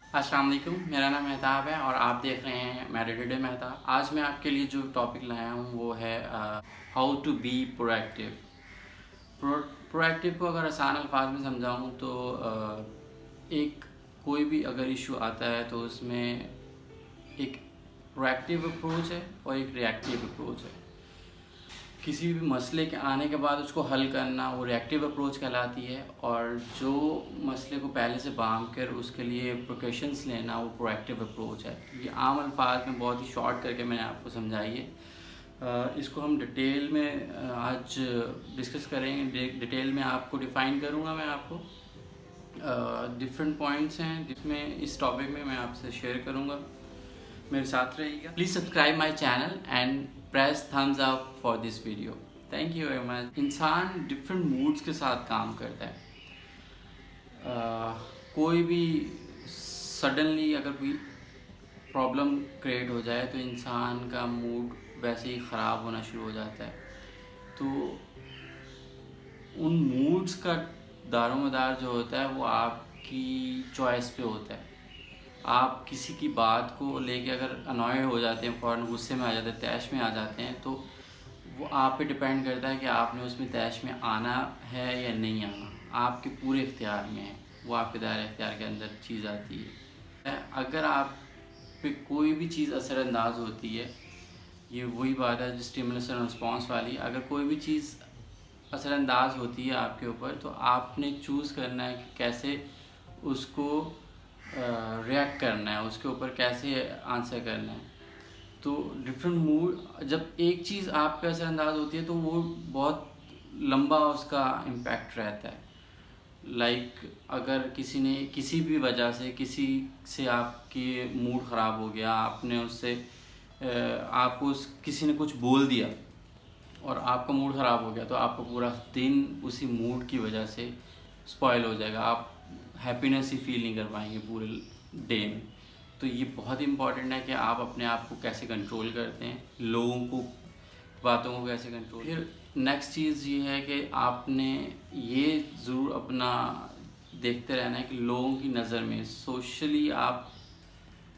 अस्सलाम वालेकुम, मेरा नाम मेहताब है और आप देख रहे हैं मेडिटेड मेहताब। आज मैं आपके लिए जो टॉपिक लाया हूँ वो है how to be proactive. Proactive को अगर आसान अल्फाज में समझाऊँ तो एक कोई भी अगर इशू आता है तो उसमें एक प्रोएक्टिव अप्रोच है और एक रिएक्टिव अप्रोच है। किसी भी मसले के आने के बाद उसको हल करना वो रिएक्टिव अप्रोच कहलाती है, और जो मसले को पहले से बांध कर उसके लिए प्रिकॉशंस लेना वो प्रोएक्टिव अप्रोच है। ये आम अल्फाज में बहुत ही शॉर्ट करके मैंने आपको समझाई है। इसको हम डिटेल में आज डिस्कस करेंगे। डिटेल में आपको डिफ़ाइन करूँगा। मैं आपको डिफरेंट पॉइंट्स हैं जिसमें इस टॉपिक में मैं आपसे शेयर करूँगा। मेरे साथ रहिएगा। Please subscribe my channel and press thumbs up for this video. Thank you very much. इंसान डिफरेंट मूड्स के साथ काम करता है। कोई भी सडनली अगर कोई प्रॉब्लम क्रिएट हो जाए तो इंसान का मूड वैसे ही ख़राब होना शुरू हो जाता है। तो उन मूड्स का दारोमदार जो होता है वो आपकी चॉइस पे होता है। आप किसी की बात को लेके अगर अनॉय हो जाते हैं, फ़ौरन गुस्से में आ जाते हैं, तैश में आ जाते हैं, तो वो आप पे डिपेंड करता है कि आपने उसमें तैश में आना है या नहीं आना। आपके पूरे इख्तियार में है, वो आपके दायरे इख्तियार के अंदर चीज़ आती है। अगर आप पे कोई भी चीज़ असरअंदाज होती है, ये वही बात है जो स्टिमुलस एंड रिस्पॉन्स वाली। अगर कोई भी चीज़ असरअंदाज होती है आपके ऊपर तो आपने चूज़ करना है कि कैसे उसको रिएक्ट करना है, उसके ऊपर कैसे आंसर करना है। तो डिफरेंट मूड, जब एक चीज़ आप पे असरअंदाज होती है तो वो बहुत लंबा उसका इम्पैक्ट रहता है। लाइक अगर किसी ने किसी भी वजह से किसी से आपकी मूड ख़राब हो गया, आपने उससे आपको किसी ने कुछ बोल दिया और आपका मूड ख़राब हो गया, तो आपका पूरा दिन उसी मूड की वजह से स्पॉइल हो जाएगा। आप हैप्पीनेस ही फील नहीं कर पाएंगे पूरे डे में। तो ये बहुत इम्पॉर्टेंट है कि आप अपने आप को कैसे कंट्रोल करते हैं, लोगों को बातों को कैसे कंट्रोल। फिर नेक्स्ट चीज़ ये है कि आपने ये ज़रूर अपना देखते रहना है कि लोगों की नज़र में सोशली आप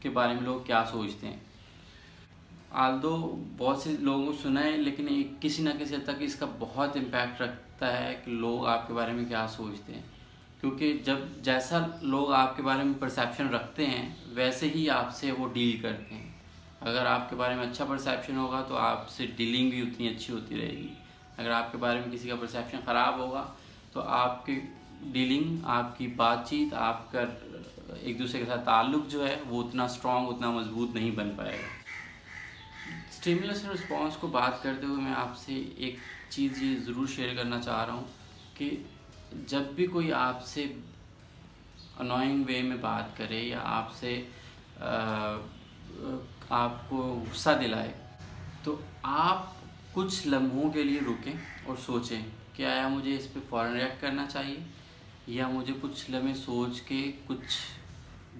के बारे में लोग क्या सोचते हैं। आल्दो बहुत से लोगों को सुना है, लेकिन किसी न किसी हद तक इसका बहुत इम्पैक्ट रखता है कि लोग आपके बारे में क्या सोचते हैं। क्योंकि जब जैसा लोग आपके बारे में परसेप्शन रखते हैं वैसे ही आपसे वो डील करते हैं। अगर आपके बारे में अच्छा परसेप्शन होगा तो आपसे डीलिंग भी उतनी अच्छी होती रहेगी। अगर आपके बारे में किसी का परसेप्शन ख़राब होगा तो आपकी डीलिंग, आपकी बातचीत, आपका एक दूसरे के साथ ताल्लुक़ जो है वो उतना स्ट्रॉन्ग, उतना मजबूत नहीं बन पाएगा। स्टिमुलस एंड रिस्पॉन्स को बात करते हुए मैं आपसे एक चीज़ ये ज़रूर शेयर करना चाह रहा हूँ कि जब भी कोई आपसे अनोइंग वे में बात करे या आपसे आपको गुस्सा दिलाए, तो आप कुछ लम्हों के लिए रुकें और सोचें कि आया मुझे इस पे फ़ौरन रिएक्ट करना चाहिए या मुझे कुछ लम्हे सोच के कुछ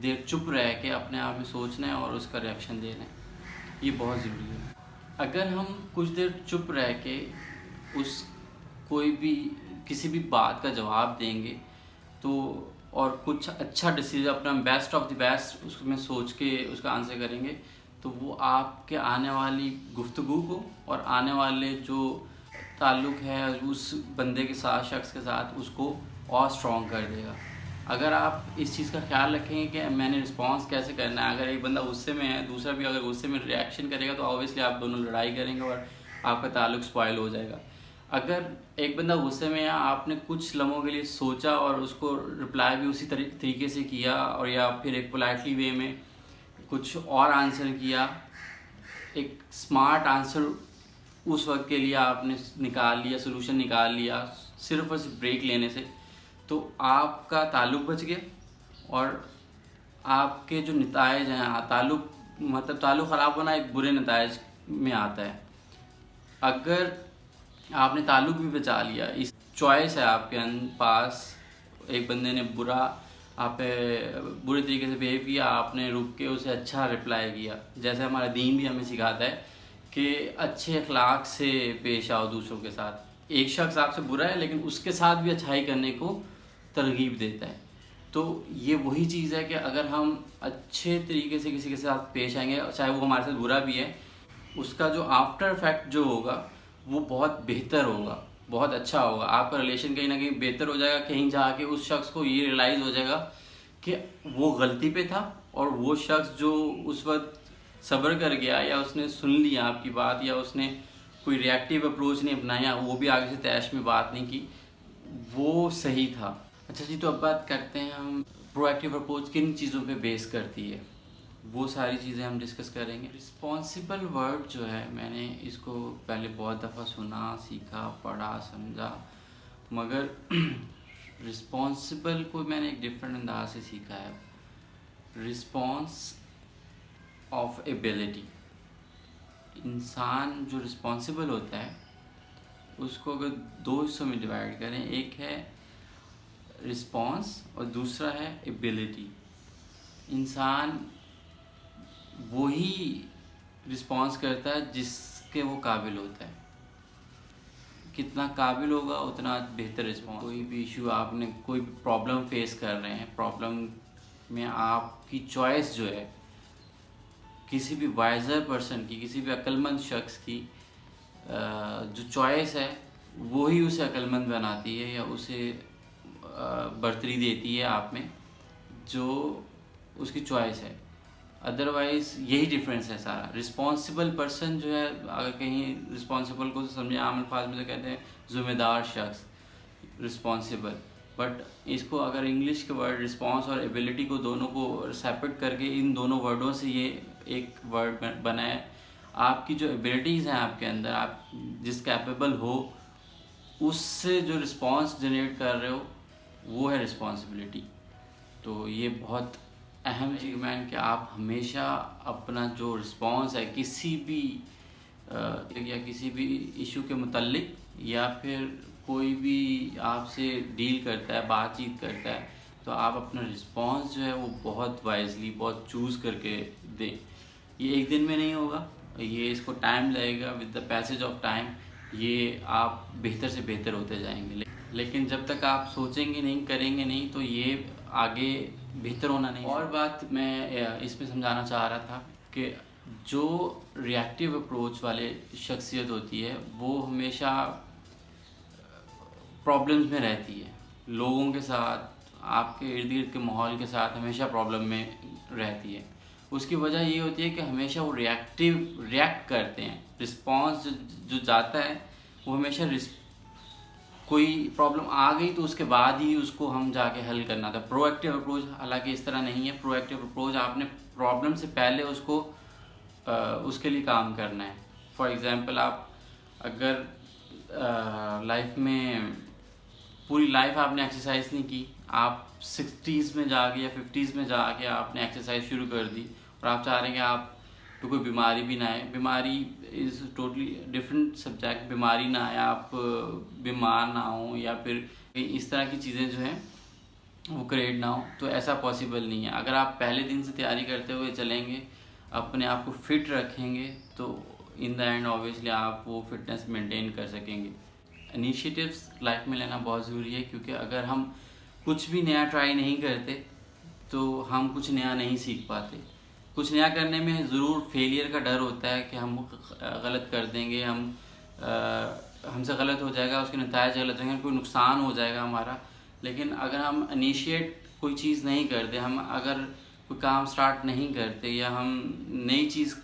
देर चुप रह के अपने आप में सोचना है और उसका रिएक्शन देना है। ये बहुत ज़रूरी है। अगर हम कुछ देर चुप रह के उस कोई भी किसी भी बात का जवाब देंगे तो और कुछ अच्छा डिसीजन, अपना बेस्ट ऑफ द बेस्ट उसमें सोच के उसका आंसर करेंगे, तो वो आपके आने वाली गुफ्तगू को और आने वाले जो ताल्लुक़ है उस बंदे के साथ, शख्स के साथ, उसको और स्ट्रॉन्ग कर देगा। अगर आप इस चीज़ का ख्याल रखेंगे कि मैंने रिस्पॉन्स कैसे करना है, अगर एक बंदा गुस्से में है, दूसरा भी अगर गुस्से में रिएक्शन करेगा तो ऑब्वियसली आप दोनों लड़ाई करेंगे और आपका ताल्लुक़ स्पॉइल हो जाएगा। अगर एक बंदा गुस्से में है, आपने कुछ लम्हों के लिए सोचा और उसको रिप्लाई भी उसी तरीके से किया, और या फिर एक पोलाइटली वे में कुछ और आंसर किया, एक स्मार्ट आंसर उस वक्त के लिए आपने निकाल लिया, सोल्यूशन निकाल लिया सिर्फ और सिर्फ ब्रेक लेने से, तो आपका ताल्लुक़ बच गया और आपके जो नताइज हैं, ताल्लुक़ ख़राब होना एक बुरे नताइज में आता है। अगर आपने ताल्लुक़ भी बचा लिया, इस चॉइस है आपके पास, एक बंदे ने बुरे तरीके से बिहेव किया, आपने रुक के उसे अच्छा रिप्लाई किया। जैसे हमारा दीन भी हमें सिखाता है कि अच्छे अखलाक से पेश आओ दूसरों के साथ। एक शख्स आपसे बुरा है लेकिन उसके साथ भी अच्छाई करने को तरगीब देता है। तो ये वही चीज़ है कि अगर हम अच्छे तरीके से किसी के साथ पेश आएंगे, चाहे वो हमारे साथ बुरा भी है, उसका जो आफ्टर इफेक्ट जो होगा वो बहुत बेहतर होगा, बहुत अच्छा होगा। आपका रिलेशन कहीं ना कहीं बेहतर हो जाएगा। कहीं जाके उस शख्स को ये रियलाइज़ हो जाएगा कि वो गलती पे था, और वो शख्स जो उस वक्त सब्र कर गया, या उसने सुन लिया आपकी बात, या उसने कोई रिएक्टिव अप्रोच नहीं अपनाया, वो भी आगे से तैश में बात नहीं की, वो सही था। अच्छा जी, तो अब बात करते हैं हम प्रोएक्टिव अप्रोच किन चीज़ों पे बेस करती है। वो सारी चीज़ें हम डिस्कस करेंगे। रिस्पॉन्सिबल वर्ड जो है, मैंने इसको पहले बहुत दफ़ा सुना, सीखा, पढ़ा, समझा, मगर रिस्पॉन्सिबल को मैंने एक डिफरेंट अंदाज से सीखा है। Response of ability. इंसान जो रिस्पॉन्सिबल होता है उसको अगर दो हिस्सों में डिवाइड करें, एक है रिस्पॉन्स और दूसरा है एबिलिटी। इंसान वही रिस्पॉन्स करता है जिसके वो काबिल होता है। कितना काबिल होगा उतना बेहतर रिस्पॉन्स। कोई भी इशू, आपने कोई प्रॉब्लम फेस कर रहे हैं, प्रॉब्लम में आपकी चॉइस जो है, किसी भी वाइजर पर्सन की, किसी भी अक्लमंद शख्स की जो चॉइस है वो ही उसे अक्लमंद बनाती है, या उसे बर्तरी देती है आप में, जो उसकी चॉइस है। अदरवाइज़ यही डिफरेंस है सारा। रिस्पॉन्सिबल पर्सन जो है, अगर कहीं रिस्पॉन्सिबल को समझे आम अल्फाज में तो कहते हैं ज़िम्मेदार शख्स, रिस्पॉन्सिबल। बट इसको अगर इंग्लिश के वर्ड रिस्पॉन्स और एबिलिटी को दोनों को सेपरेट करके, इन दोनों वर्डों से ये एक वर्ड बना है। आपकी जो एबिलिटीज़ हैं आपके अंदर, आप जिस कैपेबल हो, उससे जो रिस्पॉन्स जनरेट कर रहे हो वो है रिस्पॉन्सिबिलिटी। तो ये बहुत अहम चीज़ कि आप हमेशा अपना जो रिस्पॉन्स है किसी भी या किसी भी इशू के मुतल्लिक, या फिर कोई भी आपसे डील करता है, बातचीत करता है, तो आप अपना रिस्पॉन्स जो है वो बहुत वाइजली, बहुत चूज़ करके दें। ये एक दिन में नहीं होगा, ये इसको टाइम लगेगा। With the passage of time ये आप बेहतर से बेहतर होते जाएंगे। लेकिन जब तक आप सोचेंगे नहीं, करेंगे नहीं, तो ये आगे बेहतर होना नहीं। और बात मैं इसमें समझाना चाह रहा था कि जो रिएक्टिव अप्रोच वाले शख्सियत होती है वो हमेशा प्रॉब्लम्स में रहती है, लोगों के साथ, आपके इर्द गिर्द के माहौल के साथ हमेशा प्रॉब्लम में रहती है। उसकी वजह ये होती है कि हमेशा वो रिएक्ट करते हैं। रिस्पॉन्स जो जाता है वो हमेशा कोई प्रॉब्लम आ गई तो उसके बाद ही उसको हम जाके हल करना था। प्रोएक्टिव अप्रोच हालांकि इस तरह नहीं है। प्रोएक्टिव अप्रोच आपने प्रॉब्लम से पहले उसको उसके लिए काम करना है। फॉर एग्ज़ाम्पल, आप अगर लाइफ में पूरी लाइफ आपने एक्सरसाइज नहीं की, आप 60s में जाके या 50s में जाके आपने एक्सरसाइज शुरू कर दी, और आप चाह रहे हैं कि आप तो कोई बीमारी भी ना आए। बीमारी इज़ टोटली डिफरेंट सब्जेक्ट। बीमारी ना आए, आप बीमार ना हो, या फिर इस तरह की चीज़ें जो हैं वो क्रिएट ना हो, तो ऐसा पॉसिबल नहीं है। अगर आप पहले दिन से तैयारी करते हुए चलेंगे, अपने आप को फिट रखेंगे, तो इन द एंड ऑब्वियसली आप वो फिटनेस मेंटेन कर सकेंगे। इनिशिएटिव्स लाइफ में लेना बहुत ज़रूरी है, क्योंकि अगर हम कुछ भी नया ट्राई नहीं करते तो हम कुछ नया नहीं सीख पाते। कुछ नया करने में ज़रूर फेलियर का डर होता है कि हम गलत कर देंगे, हमसे गलत हो जाएगा, उसके नतीजे गलत होंगे, कोई नुकसान हो जाएगा हमारा। लेकिन अगर हम इनिशिएट कोई चीज़ नहीं करते, हम अगर कोई काम स्टार्ट नहीं करते, या हम नई चीज़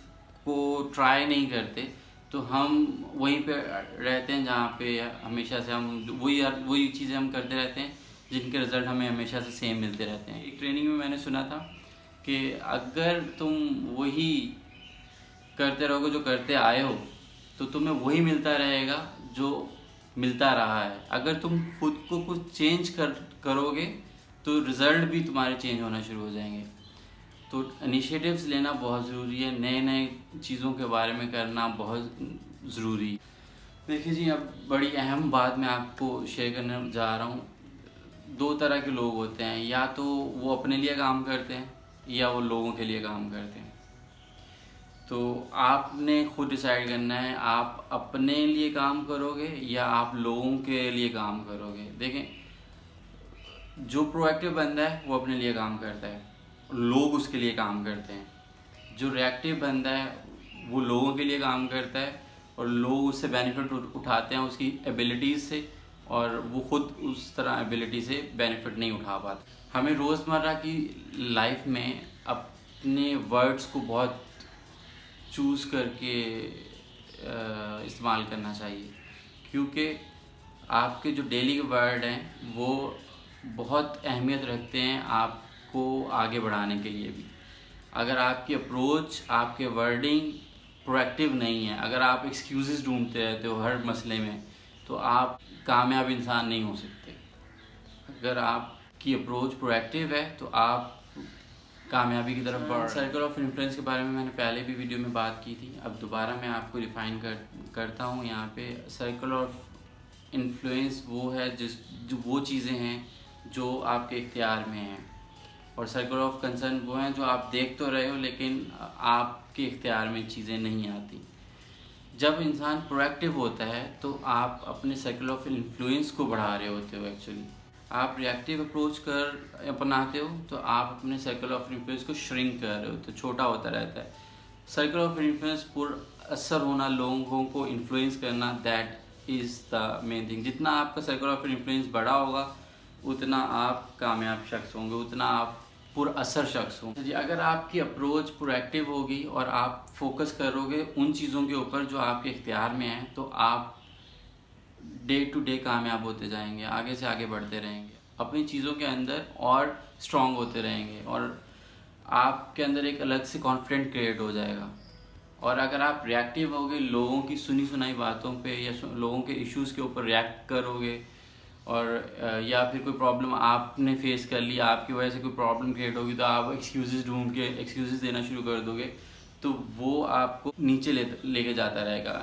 को ट्राई नहीं करते, तो हम वहीं पे रहते हैं जहाँ पे हमेशा से हम वही चीज़ें हम करते रहते हैं, जिनके रिज़ल्ट हमें हमेशा से सेम मिलते रहते हैं। एक ट्रेनिंग में मैंने सुना था कि अगर तुम वही करते रहोगे जो करते आए हो, तो तुम्हें वही मिलता रहेगा जो मिलता रहा है। अगर तुम खुद को कुछ चेंज करोगे तो रिज़ल्ट भी तुम्हारे चेंज होना शुरू हो जाएंगे। तो इनिशिएटिव्स लेना बहुत ज़रूरी है, नए नए चीज़ों के बारे में करना बहुत ज़रूरी। देखिए जी, अब बड़ी अहम बात मैं आपको शेयर करने जा रहा हूँ। दो तरह के लोग होते हैं, या तो वो अपने लिए काम करते हैं, या वो लोगों के लिए काम करते हैं। तो आपने खुद डिसाइड करना है, आप अपने लिए काम करोगे या आप लोगों के लिए काम करोगे। देखें, जो प्रोएक्टिव बंदा है वो अपने लिए काम करता है, लोग उसके लिए काम करते हैं। जो रिएक्टिव बंदा है वो लोगों के लिए काम करता है और लोग उससे बेनिफिट उठाते हैं उसकी एबिलिटीज़ से, और वो खुद उस तरह एबिलिटी से बेनिफिट नहीं उठा पाते। हमें रोज़मर्रा की लाइफ में अपने वर्ड्स को बहुत चूज़ करके इस्तेमाल करना चाहिए, क्योंकि आपके जो डेली के वर्ड हैं वो बहुत अहमियत रखते हैं आपको आगे बढ़ाने के लिए भी। अगर आपकी अप्रोच, आपके वर्डिंग प्रोएक्टिव नहीं है, अगर आप एक्सक्यूज़ेस ढूंढते रहते हो हर मसले में, तो आप कामयाब इंसान नहीं हो सकते। अगर आपकी अप्रोच प्रोएक्टिव है तो आप कामयाबी की तरफ बढ़। सर्कल ऑफ इन्फ्लुएंस के बारे में मैंने पहले भी वीडियो में बात की थी, अब दोबारा मैं आपको रिफाइन करता हूँ यहाँ पे। सर्कल ऑफ इन्फ्लुएंस वो है जो वो चीज़ें हैं जो आपके इख्तियार में हैं, और सर्कल ऑफ कंसर्न वो हैं जो आप देख तो रहे हो लेकिन आपके इख्तियार में चीज़ें नहीं आती। जब इंसान प्रोएक्टिव होता है तो आप अपने सर्कल ऑफ इन्फ्लुएंस को बढ़ा रहे होते हो। एक्चुअली आप रिएक्टिव अप्रोच कर अपनाते हो तो आप अपने सर्कल ऑफ इन्फ्लुएंस को श्रिंक कर रहे हो, तो छोटा होता रहता है। सर्कल ऑफ इन्फ्लुएंस पर असर होना, लोगों को इन्फ्लुएंस करना, that is the main thing. जितना आपका सर्कल ऑफ इन्फ्लुएंस बड़ा होगा उतना आप कामयाब शख्स होंगे, उतना आप पुरअसर शख्स होंगे जी। अगर आपकी अप्रोच प्रोएक्टिव होगी और आप फोकस करोगे उन चीज़ों के ऊपर जो आपके इख्तियार में हैं, तो आप डे टू डे कामयाब होते जाएंगे, आगे से आगे बढ़ते रहेंगे, अपनी चीज़ों के अंदर और स्ट्रॉन्ग होते रहेंगे, और आपके अंदर एक अलग से कॉन्फिडेंट क्रिएट हो जाएगा। और अगर आप रिएक्टिव होगे, लोगों की सुनी सुनाई बातों पे या लोगों के इश्यूज़ के ऊपर रिएक्ट करोगे, और या फिर कोई प्रॉब्लम आपने फेस कर ली, आपकी वजह से कोई प्रॉब्लम क्रिएट होगी, तो आप एक्सक्यूज़ेस ढूंढ के एक्सक्यूज़ेस देना शुरू कर दोगे, तो वो आपको नीचे लेके जाता रहेगा।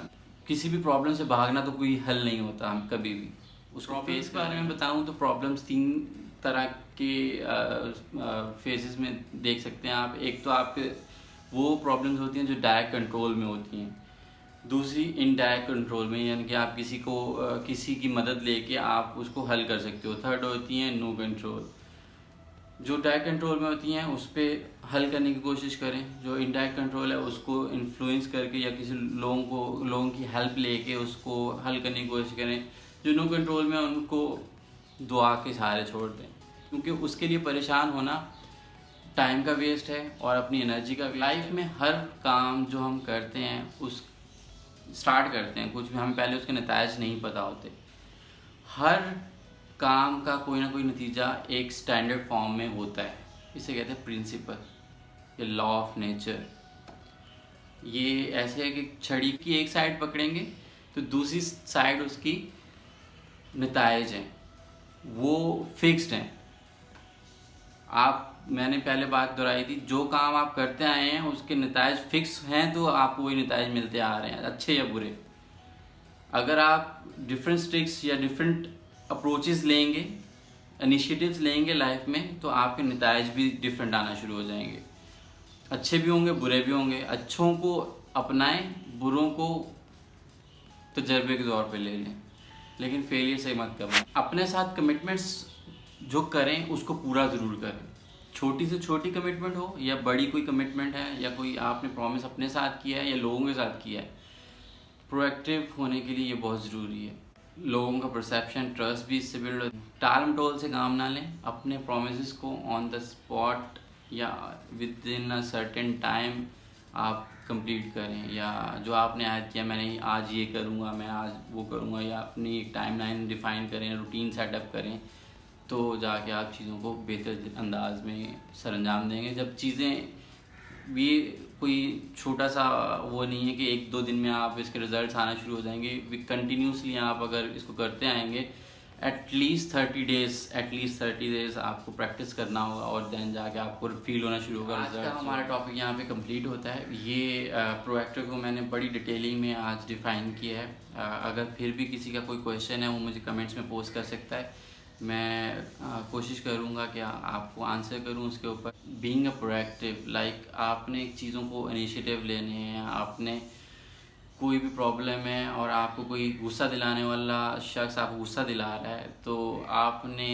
किसी भी प्रॉब्लम से भागना तो कोई हल नहीं होता हम कभी भी। उसको फेस के बारे में बताऊं तो प्रॉब्लम्स 3 तरह के फेसेस में देख सकते हैं आप। एक तो आपके वो प्रॉब्लम्स होती हैं जो डायरेक्ट कंट्रोल में होती हैं, दूसरी इनडायरेक्ट कंट्रोल में, यानी कि आप किसी की मदद लेके आप उसको हल कर सकते हो। थर्ड होती हैं नो कंट्रोल। जो डायरेक्ट कंट्रोल में होती हैं उस पर हल करने की कोशिश करें, जो इनडायरेक्ट कंट्रोल है उसको इन्फ्लुएंस करके या किसी लोगों की हेल्प लेके उसको हल करने की कोशिश करें। जो नो कंट्रोल में उनको दुआ के सहारे छोड़ दें, क्योंकि उसके लिए परेशान होना टाइम का वेस्ट है और अपनी एनर्जी का वेस्ट। लाइफ में हर काम जो हम करते हैं स्टार्ट करते हैं कुछ भी, हमें पहले उसके नतीजे नहीं पता होते। हर काम का कोई ना कोई नतीजा एक स्टैंडर्ड फॉर्म में होता है, इसे कहते हैं प्रिंसिपल या लॉ ऑफ नेचर। ये ऐसे है कि छड़ी की एक साइड पकड़ेंगे तो दूसरी साइड उसकी नतीजे हैं, वो फिक्स्ड हैं। मैंने पहले बात दोहराई थी, जो काम आप करते आए हैं उसके नतीजे फिक्स हैं, तो आपको वही नतीजे मिलते आ रहे हैं, अच्छे या बुरे। अगर आप डिफरेंट स्ट्रिक्स या डिफरेंट अप्रोचेस लेंगे, इनिशिएटिव्स लेंगे लाइफ में, तो आपके नतीजे भी डिफरेंट आना शुरू हो जाएंगे। अच्छे भी होंगे, बुरे भी होंगे। अच्छों को अपनाएं, बुरों को तजर्बे के तौर पे ले लें, लेकिन फेलियर से मत करें। अपने साथ कमिटमेंट्स जो करें उसको पूरा ज़रूर करें, छोटी से छोटी कमिटमेंट हो या बड़ी कोई कमिटमेंट है, या कोई आपने प्रॉमिस अपने साथ किया है या लोगों के साथ किया है। प्रोएक्टिव होने के लिए ये बहुत ज़रूरी है। लोगों का परसेप्शन, ट्रस्ट भी इससे बिल्ड होता है। टाल मटोल से काम ना लें, अपने प्रॉमिसेस को ऑन द स्पॉट या with in a certain time आप कंप्लीट करें, या जो आपने आयद किया मैंने आज ये करूँगा, मैं आज वो करूँगा, या अपनी एक टाइमलाइन डिफ़ाइन करें, रूटीन सेटअप करें, तो जाके आप चीज़ों को बेहतर अंदाज में सरअंजाम देंगे। जब चीज़ें भी कोई छोटा सा वो नहीं है कि 1-2 दिन में आप इसके रिजल्ट्स आना शुरू हो जाएंगे। कंटिन्यूसली आप अगर इसको करते आएंगे, एटलीस्ट 30 डेज आपको प्रैक्टिस करना होगा, और देन जाके आपको फील होना शुरू होगा। आज का हमारा टॉपिक यहाँ पे कंप्लीट होता है। ये प्रोएक्टिव को मैंने बड़ी डिटेलिंग में आज डिफ़ाइन किया है। अगर फिर भी किसी का कोई क्वेश्चन है वो मुझे कमेंट्स में पोस्ट कर सकता है, मैं कोशिश करूँगा कि आपको आंसर करूँ उसके ऊपर। बीइंग अ प्रोएक्टिव, लाइक आपने चीज़ों को इनिशिएटिव लेने हैं, आपने कोई भी प्रॉब्लम है और आपको कोई गुस्सा दिलाने वाला शख्स आपको गुस्सा दिला रहा है, तो आपने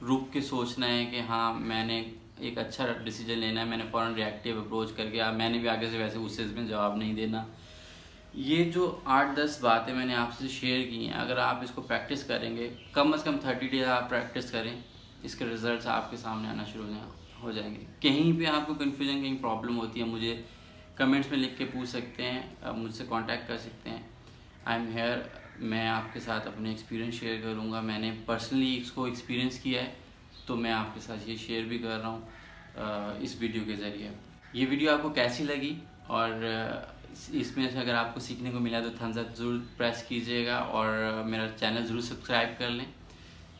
रुक के सोचना है कि हाँ मैंने एक अच्छा डिसीजन लेना है, मैंने फ़ौरन रिएक्टिव अप्रोच करके मैंने भी आगे से वैसे उस में जवाब नहीं देना। ये जो 8-10 बातें मैंने आपसे शेयर की हैं, अगर आप इसको प्रैक्टिस करेंगे, कम से कम 30 डेज आप प्रैक्टिस करें, इसके रिजल्ट्स आपके सामने आना शुरू हो जाएंगे। कहीं भी आपको कन्फ्यूजन, कहीं प्रॉब्लम होती है, मुझे कमेंट्स में लिख के पूछ सकते हैं, मुझसे कांटेक्ट कर सकते हैं। I am here. मैं आपके साथ अपने एक्सपीरियंस शेयर करूँगा। मैंने पर्सनली इसको एक्सपीरियंस किया है, तो मैं आपके साथ ये शेयर भी कर रहा हूँ इस वीडियो के ज़रिए। ये वीडियो आपको कैसी लगी और इसमें से अगर आपको सीखने को मिला तो थम्स अप ज़रूर प्रेस कीजिएगा और मेरा चैनल ज़रूर सब्सक्राइब कर लें,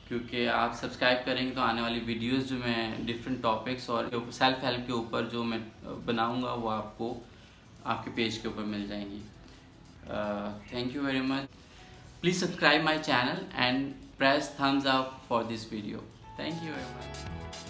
क्योंकि आप सब्सक्राइब करेंगे तो आने वाली वीडियोस जो मैं डिफरेंट टॉपिक्स और सेल्फ हेल्प के ऊपर जो मैं बनाऊंगा वो आपको आपके पेज के ऊपर मिल जाएंगी। Thank you very much. Please subscribe my channel and press thumbs up for this video. Thank you very much.